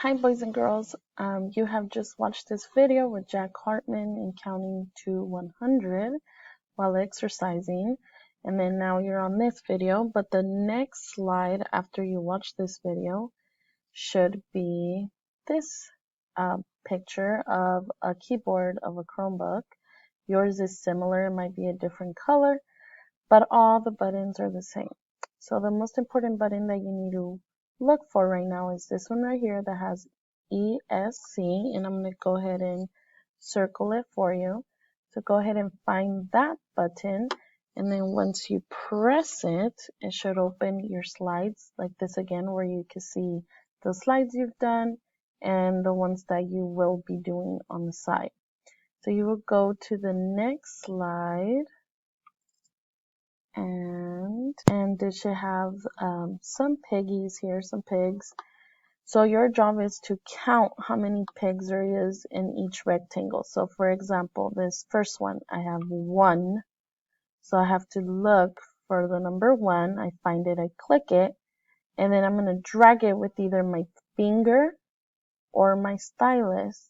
Hi boys and girls, you have just watched this video with Jack Hartman in counting to 100 while exercising, and then now you're on this video, but the next slide after you watch this video should be this picture of a keyboard of a Chromebook. Yours is similar, it might be a different color, but all the buttons are the same. So the most important button that you need to look for right now is this one right here that has ESC, and I'm going to go ahead and circle it for you. So go ahead and find that button, and then once you press it, it should open your slides like this again, where you can see the slides you've done and the ones that you will be doing on the side. So you will go to the next slide, and this should have some piggies here, some pigs. So your job is to count how many pigs there is in each rectangle. So for example, this first one, I have 1. So I have to look for the number 1. I find it, I click it, and then I'm going to drag it with either my finger or my stylus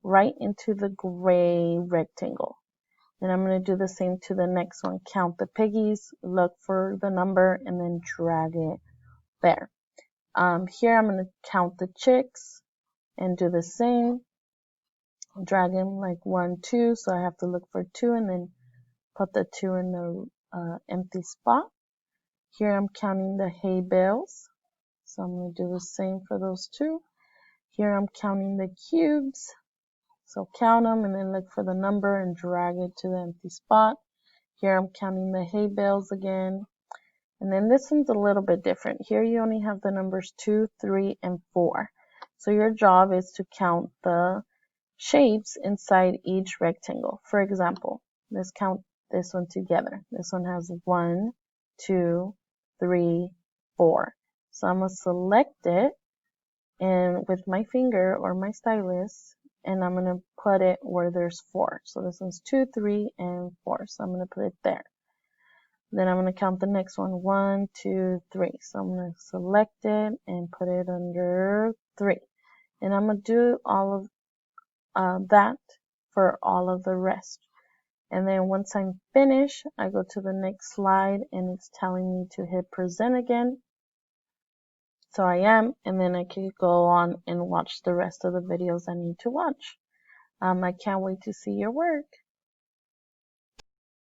right into the gray rectangle. Then I'm going to do the same to the next one. Count the piggies, look for the number, and then drag it there. Here I'm going to count the chicks and do the same. Drag them like 1, 2, so I have to look for 2 and then put the 2 in the empty spot. Here I'm counting the hay bales, so I'm going to do the same for those 2. Here I'm counting the cubes. So count them and then look for the number and drag it to the empty spot. Here I'm counting the hay bales again. And then this one's a little bit different. Here you only have the numbers 2, 3, and 4. So your job is to count the shapes inside each rectangle. For example, let's count this one together. This one has 1, 2, 3, 4. So I'm going to select it and with my finger or my stylus, and I'm going to put it where there's 4. So this one's 2, 3, and 4. So I'm going to put it there. Then I'm going to count the next one, 1, 2, 3. So I'm going to select it and put it under 3. And I'm going to do all of that for all of the rest. And then once I'm finished, I go to the next slide and it's telling me to hit present again. So I am, and then I can go on and watch the rest of the videos I need to watch. I can't wait to see your work.